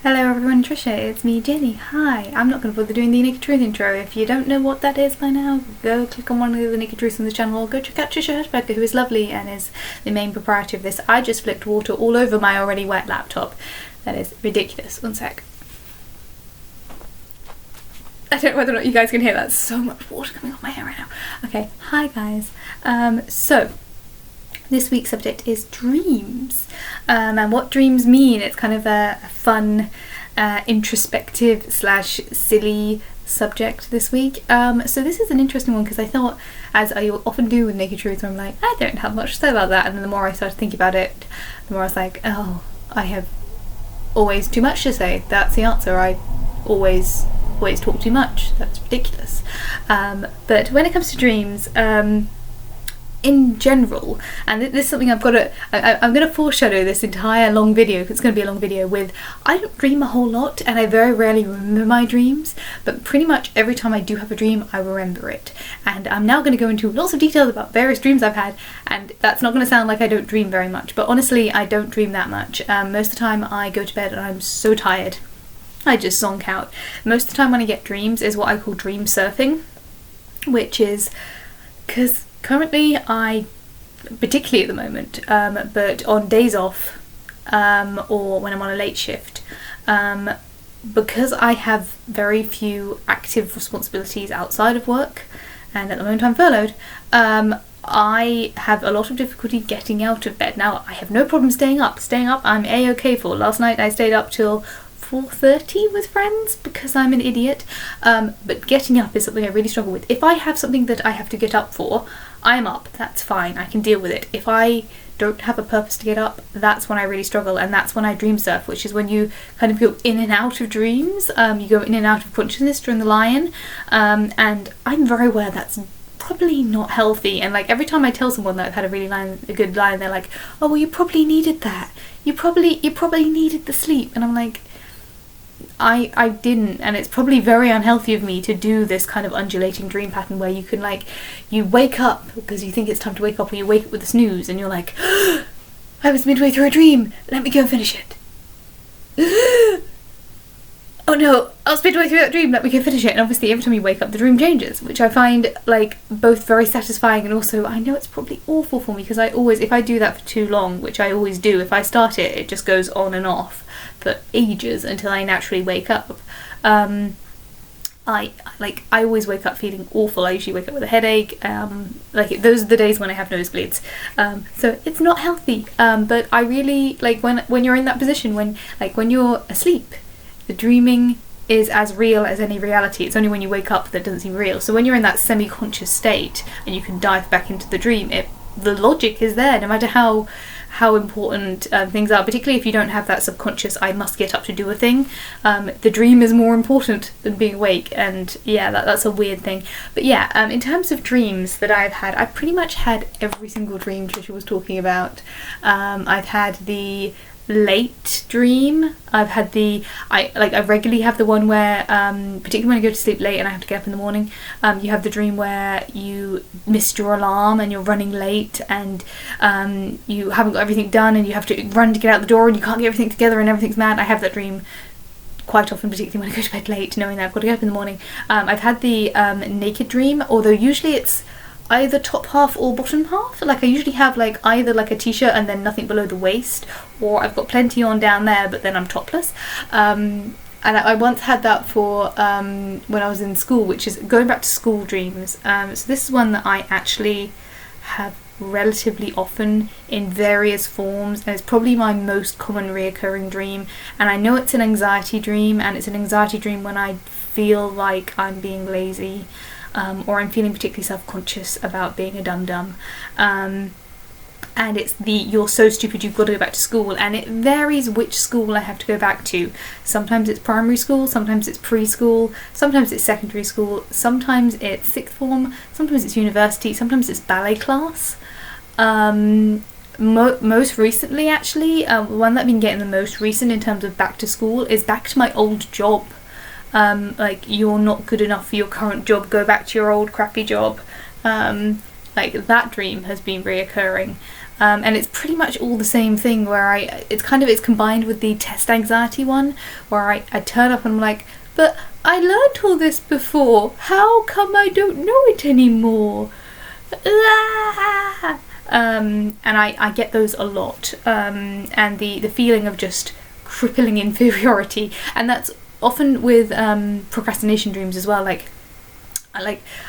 Hello everyone, Trisha, it's me, Jenny. Hi, I'm not going to bother doing the Naked Truth intro. If you don't know what that is by now, go click on one of the Naked Truths on the channel, or go check out Trisha Hershberger, who is lovely and is the main proprietor of this. I just flicked water all over my already wet laptop. That is ridiculous. One sec. I don't know whether or not you guys can hear that. So much water coming off my hair right now. Okay, hi guys. So this week's subject is dreams, and what dreams mean. It's kind of a fun, introspective / silly subject this week. So this is an interesting one because I thought, as I often do with Naked Truth, where I'm like, I don't have much to say about that, and then the more I started thinking about it, the more I was like, oh, I have always too much to say. That's the answer. I always talk too much. That's ridiculous. But when it comes to dreams, in general, and this is something I'm going to foreshadow this entire long video, because it's going to be a long video, with I don't dream a whole lot and I very rarely remember my dreams, but pretty much every time I do have a dream I remember it. And I'm now going to go into lots of details about various dreams I've had, and that's not going to sound like I don't dream very much, but honestly I don't dream that much. Most of the time I go to bed and I'm so tired I just zonk out. Most of the time when I get dreams is what I call dream surfing, which is because currently I, particularly at the moment, but on days off or when I'm on a late shift, because I have very few active responsibilities outside of work, and at the moment I'm furloughed, I have a lot of difficulty getting out of bed. Now I have no problem staying up. I'm a-okay for. Last night I stayed up till 4:30 with friends because I'm an idiot, but getting up is something I really struggle with. If I have something that I have to get up for, I'm up, that's fine, I can deal with it. If I don't have a purpose to get up, that's when I really struggle, and that's when I dream surf, which is when you kind of go in and out of dreams. You go in and out of consciousness during the lie-in, and I'm very aware that's probably not healthy, and like every time I tell someone that I've had a good lie-in, they're like, oh well, you probably needed that, you probably needed the sleep, and I'm like, I didn't, and it's probably very unhealthy of me to do this kind of undulating dream pattern where you can, like, you wake up because you think it's time to wake up, or you wake up with a snooze and you're like, I was midway through a dream, let me go and finish it. Oh no, I was midway through that dream, let me go finish it. And obviously every time you wake up the dream changes, which I find like both very satisfying, and also I know it's probably awful for me because I always, if I do that for too long, which I always do, if I start it, it just goes on and off for ages until I naturally wake up. I always wake up feeling awful. I usually wake up with a headache. Those are the days when I have nosebleeds. So it's not healthy. But I really like when you're in that position, when you're asleep, the dreaming is as real as any reality. It's only when you wake up that it doesn't seem real. So when you're in that semi-conscious state and you can dive back into the dream, the logic is there, no matter how important things are, particularly if you don't have that subconscious I must get up to do a thing. The dream is more important than being awake, and yeah, that's a weird thing. But yeah, in terms of dreams that I've had, I've pretty much had every single dream Trisha was talking about. I've had the late dream. I've had I regularly have the one where, particularly when I go to sleep late and I have to get up in the morning, you have the dream where you missed your alarm and you're running late, and you haven't got everything done and you have to run to get out the door and you can't get everything together and everything's mad. I have that dream quite often, particularly when I go to bed late, knowing that I've got to get up in the morning. I've had the naked dream, although usually it's either top half or bottom half. Like I usually have like either like a t-shirt and then nothing below the waist, or I've got plenty on down there but then I'm topless. And I once had that for when I was in school, which is going back to school dreams. So this is one that I actually have relatively often in various forms, and it's probably my most common reoccurring dream. And I know it's an anxiety dream, and it's an anxiety dream when I feel like I'm being lazy, or I'm feeling particularly self-conscious about being a dum-dum. And it's you're so stupid you've got to go back to school, and it varies which school I have to go back to. Sometimes it's primary school, sometimes it's preschool, sometimes it's secondary school, sometimes it's sixth form, sometimes it's university, sometimes it's ballet class. Most recently, actually, one that I've been getting the most recent in terms of back to school is back to my old job. Like, you're not good enough for your current job, go back to your old crappy job. Like, that dream has been reoccurring. and it's pretty much all the same thing where it's combined with the test anxiety one, where I turn up and I'm like, but I learned all this before, how come I don't know it anymore? And I get those a lot, and the feeling of just crippling inferiority, and that's often with procrastination dreams as well. Like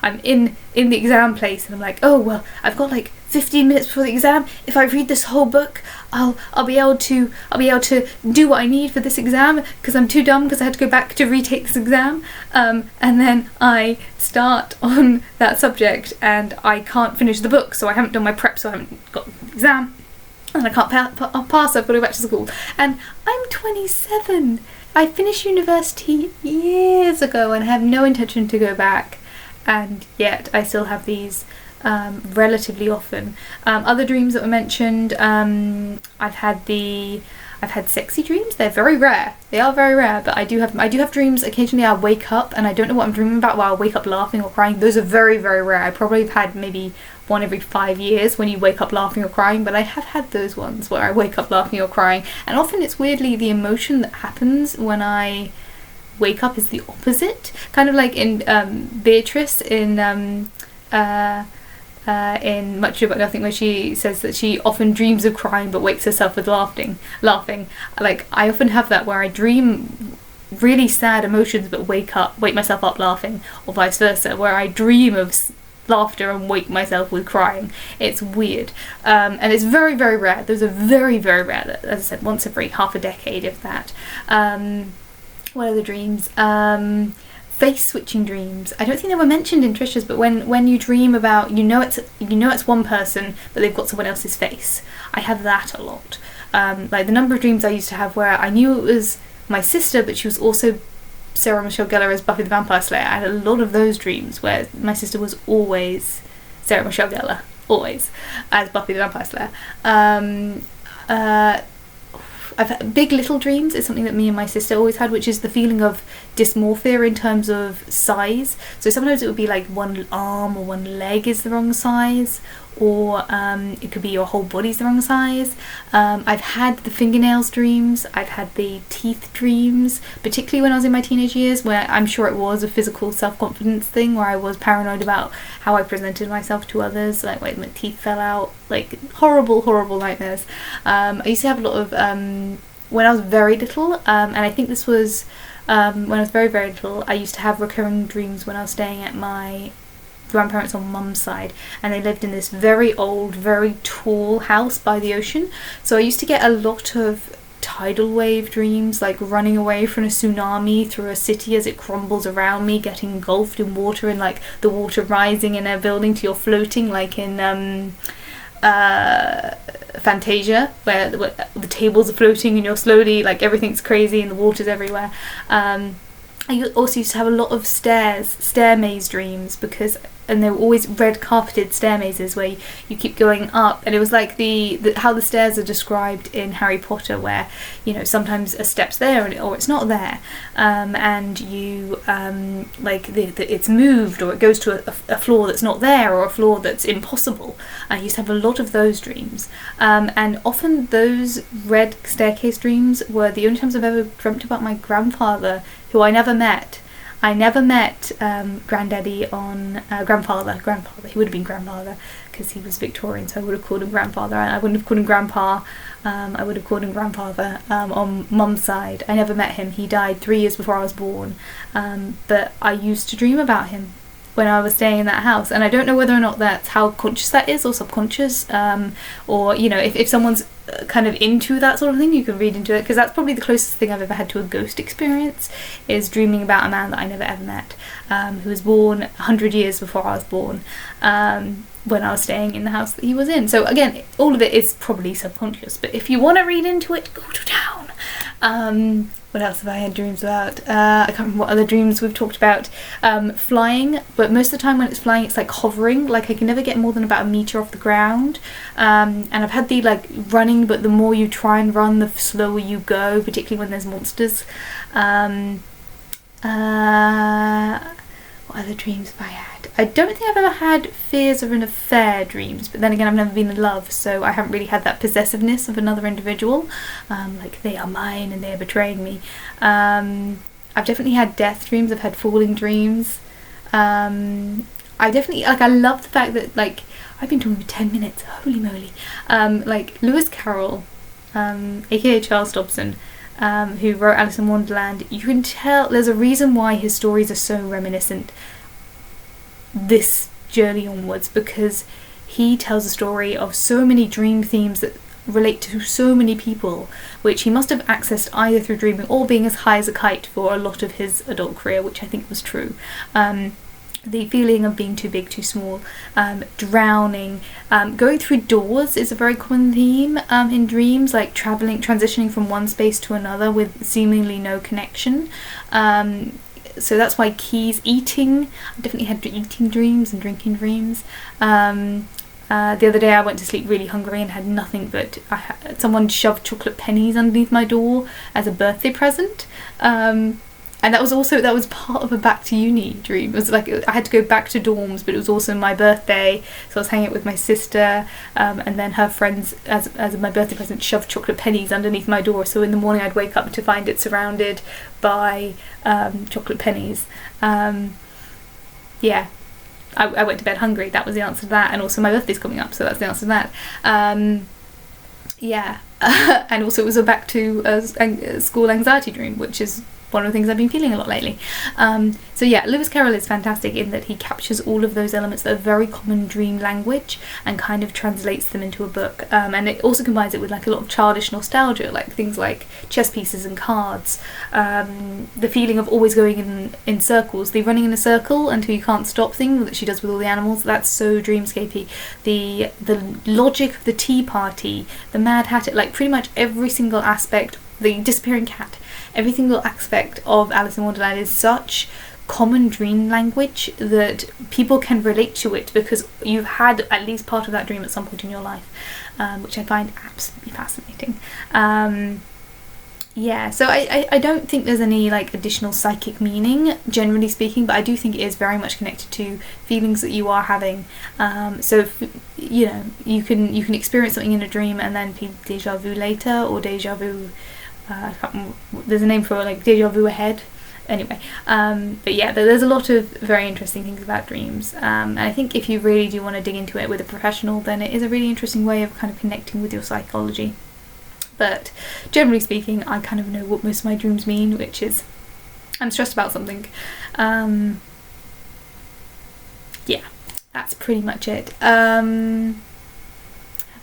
I'm in the exam place and I'm like, oh well, I've got like 15 minutes before the exam. If I read this whole book, I'll be able to do what I need for this exam, because I'm too dumb because I had to go back to retake this exam. And then I start on that subject and I can't finish the book, so I haven't done my prep, so I haven't got the exam, and I can't pass. I've got to go back to school, and I'm 27. I finished university years ago and have no intention to go back, and yet I still have these relatively often. Other dreams that were mentioned, I've had sexy dreams. They're very rare. They are very rare, but I do have dreams. Occasionally I wake up and I don't know what I'm dreaming about, while I wake up laughing or crying. Those are very, very rare. I probably have had maybe one every 5 years when you wake up laughing or crying, but I have had those ones where I wake up laughing or crying, and often it's weirdly the emotion that happens when I wake up is the opposite, kind of like in Beatrice in Much Ado About Nothing, where she says that she often dreams of crying but wakes herself with laughing. Like, I often have that where I dream really sad emotions but wake myself up laughing, or vice versa, where I dream of laughter and wake myself with crying. It's weird, and it's very, very rare. Those are very, very rare. As I said, once every half a decade, if that. What other dreams? Face switching dreams. I don't think they were mentioned in Trisha's, but when you dream about, it's one person but they've got someone else's face. I have that a lot. Like the number of dreams I used to have where I knew it was my sister, but she was also Sarah Michelle Gellar as Buffy the Vampire Slayer. I had a lot of those dreams where my sister was always Sarah Michelle Gellar, always, as Buffy the Vampire Slayer. I've had Big Little Dreams is something that me and my sister always had, which is the feeling of dysmorphia in terms of size. So sometimes it would be like one arm or one leg is the wrong size, or it could be your whole body's the wrong size. I've had the fingernails dreams. I've had the teeth dreams, particularly when I was in my teenage years, where I'm sure it was a physical self-confidence thing, where I was paranoid about how I presented myself to others, like when my teeth fell out, like horrible, horrible nightmares. I used to have a lot of, when I was very little, and I think this was when I was very, very little, I used to have recurring dreams when I was staying at my grandparents on mum's side, and they lived in this very old, very tall house by the ocean. So I used to get a lot of tidal wave dreams, like running away from a tsunami through a city as it crumbles around me, getting engulfed in water, and like the water rising in a building till you're floating, like in Fantasia, where the tables are floating and you're slowly, like everything's crazy and the water's everywhere. I also used to have a lot of stair maze dreams, and they were always red carpeted stair mazes where you keep going up, and it was like how the stairs are described in Harry Potter, where sometimes a step's there or it's not there, and you it's moved, or it goes to a floor that's not there, or a floor that's impossible. I used to have a lot of those dreams, and often those red staircase dreams were the only times I've ever dreamt about my grandfather, who I never met. I never met Granddaddy on grandfather. He would have been grandfather because he was Victorian, so I would have called him grandfather. I wouldn't have called him grandpa. I would have called him grandfather on mum's side. I never met him. He died 3 years before I was born. But I used to dream about him when I was staying in that house, and I don't know whether or not that's how conscious that is or subconscious, or if someone's kind of into that sort of thing, you can read into it, because that's probably the closest thing I've ever had to a ghost experience, is dreaming about a man that I never ever met, who was born 100 years before I was born, when I was staying in the house that he was in. So again, all of it is probably subconscious, but if you want to read into it, go to town. What else have I had dreams about? I can't remember what other dreams we've talked about. Flying, but most of the time when it's flying, it's like hovering. Like I can never get more than about a metre off the ground. And I've had the like running, but the more you try and run, the slower you go, particularly when there's monsters. What other dreams have I had? I don't think I've ever had fears of an affair dreams, but then again, I've never been in love, so I haven't really had that possessiveness of another individual, like they are mine and they are betraying me. I've definitely had death dreams, I've had falling dreams. I definitely, like, I love the fact that, like, I've been talking for 10 minutes, holy moly. Like, Lewis Carroll, aka Charles Dobson, who wrote Alice in Wonderland, you can tell there's a reason why his stories are so reminiscent this journey onwards, because he tells a story of so many dream themes that relate to so many people, which he must have accessed either through dreaming or being as high as a kite for a lot of his adult career, which I think was true. The feeling of being too big, too small, drowning, going through doors is a very common theme in dreams, like transitioning from one space to another with seemingly no connection. So that's why keys, eating, I definitely had eating dreams and drinking dreams. The other day I went to sleep really hungry and had nothing but someone shoved chocolate pennies underneath my door as a birthday present. And that was part of a back to uni dream. It was like I had to go back to dorms, but it was also my birthday, so I was hanging out with my sister, and then her friends, as my birthday present, shoved chocolate pennies underneath my door. So in the morning I'd wake up to find it surrounded by chocolate pennies. Yeah, I went to bed hungry. That was the answer to that, and also my birthday's coming up, so that's the answer to that. Yeah, and also it was a back to a school anxiety dream, which is one of the things I've been feeling a lot lately. So yeah, Lewis Carroll is fantastic in that he captures all of those elements that are very common dream language and kind of translates them into a book. And it also combines it with like a lot of childish nostalgia, like things like chess pieces and cards. The feeling of always going in circles, the running in a circle until you can't stop thing that she does with all the animals, that's so dreamscapey. The logic of the tea party, the Mad Hatter, like pretty much every single aspect, the disappearing cat, every single aspect of Alice in Wonderland is such common dream language that people can relate to it because you've had at least part of that dream at some point in your life, which I find absolutely fascinating. Yeah, so I don't think there's any like additional psychic meaning, generally speaking, but I do think it is very much connected to feelings that you are having. So you know, you can experience something in a dream and then feel deja vu later, or deja vu. There's a name for it, like deja vu ahead. Anyway, but yeah, there's a lot of very interesting things about dreams, and I think if you really do want to dig into it with a professional, then it is a really interesting way of kind of connecting with your psychology. But generally speaking, I kind of know what most of my dreams mean, which is I'm stressed about something. Yeah, that's pretty much it. Have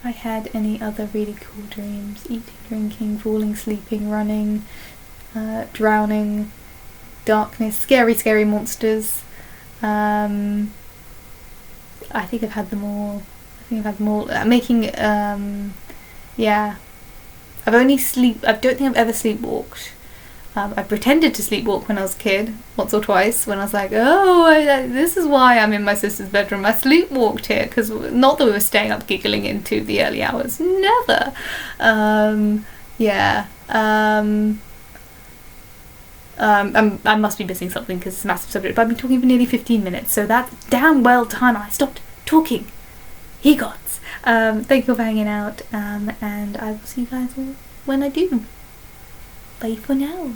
I had any other really cool dreams? Eating, drinking, falling, sleeping, running, drowning, darkness, scary monsters. I think I've had them all. Making, yeah. I don't think I've ever sleepwalked. I pretended to sleepwalk when I was a kid, once or twice, when I was like, this is why I'm in my sister's bedroom. I sleepwalked here, because not that we were staying up giggling into the early hours. Never. Yeah. I must be missing something because it's a massive subject, but I've been talking for nearly 15 minutes, so that's damn well time I stopped talking. He-gods. Thank you for hanging out, and I will see you guys when I do. Bye for now.